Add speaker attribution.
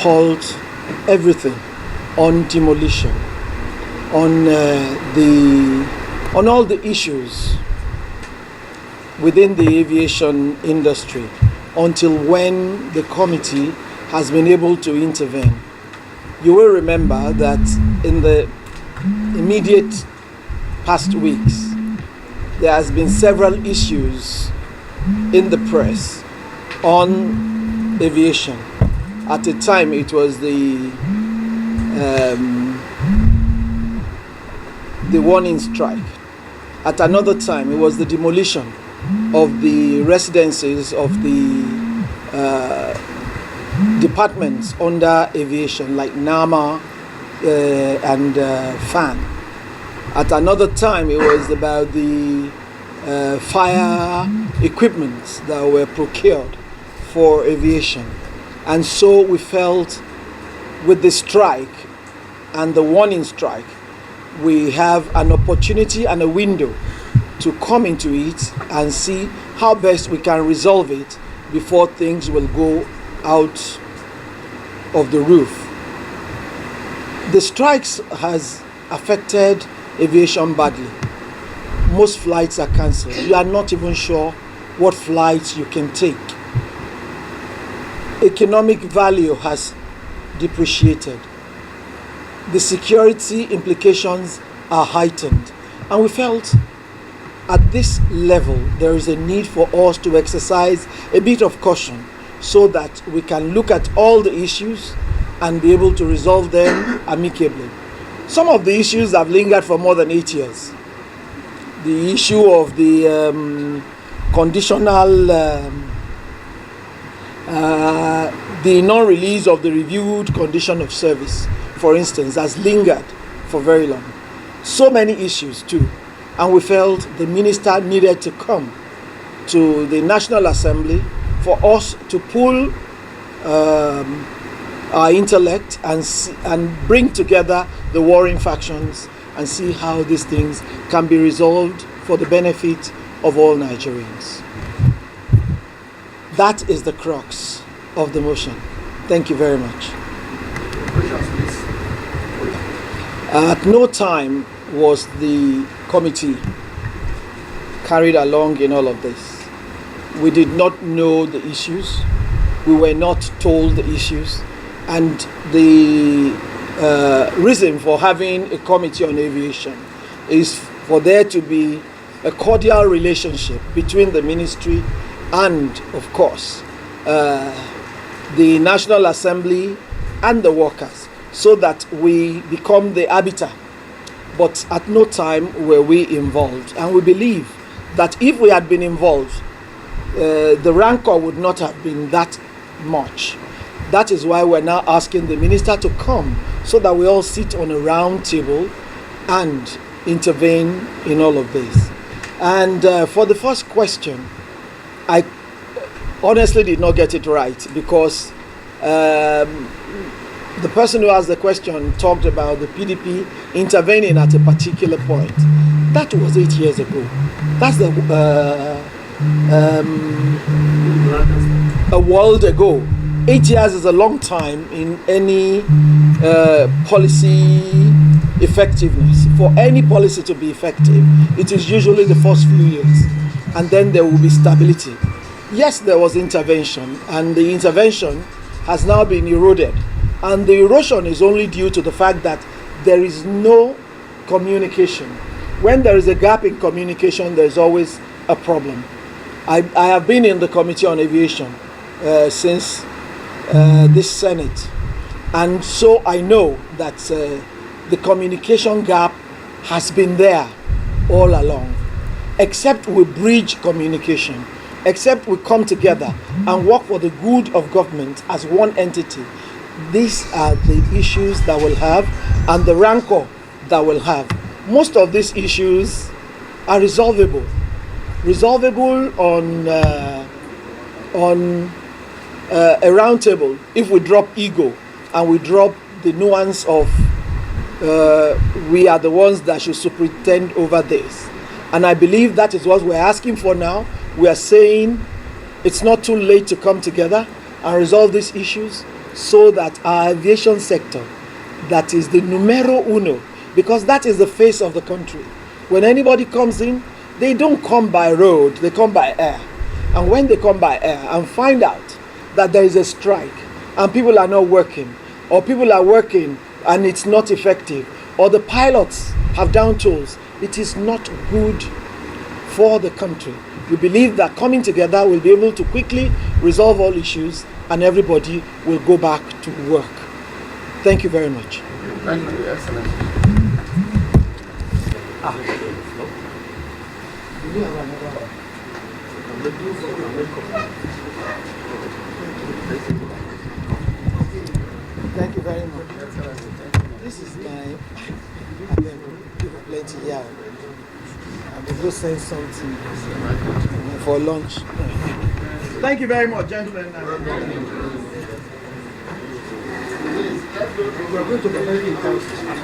Speaker 1: halt everything on demolition, on all the issues within the aviation industry, until when the committee has been able to intervene. You will remember that in the immediate past weeks, there has been several issues in the press on aviation. At the time, it was the warning strike. At another time, it was the demolition of the residences of the departments under aviation, like NAMA and FAN. At another time, it was about the fire equipment that were procured for aviation. And so we felt with the strike and the warning strike, we have an opportunity and a window to come into it and see how best we can resolve it before things will go out of the roof. The strikes has affected aviation badly. Most flights are cancelled. You are not even sure what flights you can take. Economic value has depreciated. The security implications are heightened. And we felt at this level there is a need for us to exercise a bit of caution so that we can look at all the issues and be able to resolve them amicably. Some of the issues have lingered for more than 8 years. The issue of the conditional, the non-release of the reviewed condition of service, for instance, has lingered for very long. So many issues too. And we felt the minister needed to come to the National Assembly for us to pull our intellect and bring together the warring factions and see how these things can be resolved for the benefit of all Nigerians. That is the crux of the motion. Thank you very much. At no time was the committee carried along in all of this. We did not know the issues. We were not told the issues. And the reason for having a committee on aviation is for there to be a cordial relationship between the ministry and, of course, the National Assembly and the workers, so that we become the arbiter. But at no time were we involved. And we believe that if we had been involved, the rancor would not have been that much. That is why we're now asking the minister to come so that we all sit on a round table and intervene in all of this. And for the first question, I honestly did not get it right, because the person who asked the question talked about the PDP intervening at a particular point. That was 8 years ago. That's a world ago. 8 years is a long time in any policy effectiveness. For any policy to be effective, it is usually the first few years, and then there will be stability. Yes, there was intervention, and the intervention has now been eroded. And the erosion is only due to the fact that there is no communication. When there is a gap in communication, there's always a problem. I have been in the Committee on Aviation since this Senate. And so I know that the communication gap has been there all along. Except we bridge communication, except we come together and work for the good of government as one entity. These are the issues that we'll have and the rancor that we'll have. Most of these issues are resolvable. Resolvable on a round table if we drop ego and we drop the nuance of we are the ones that should superintend over this. And I believe that is what we're asking for now. We are saying it's not too late to come together and resolve these issues so that our aviation sector, that is the numero uno, because that is the face of the country. When anybody comes in, they don't come by road, they come by air. And when they come by air and find out that there is a strike and people are not working, or people are working and it's not effective, or the pilots have down tools, it is not good for the country. We believe that coming together will be able to quickly resolve all issues and everybody will go back to work. Thank you very much.
Speaker 2: Thank you, Excellency.
Speaker 1: Thank you very much. This is my plenty here. I will go send something for lunch. Thank you very much, gentlemen. We're going to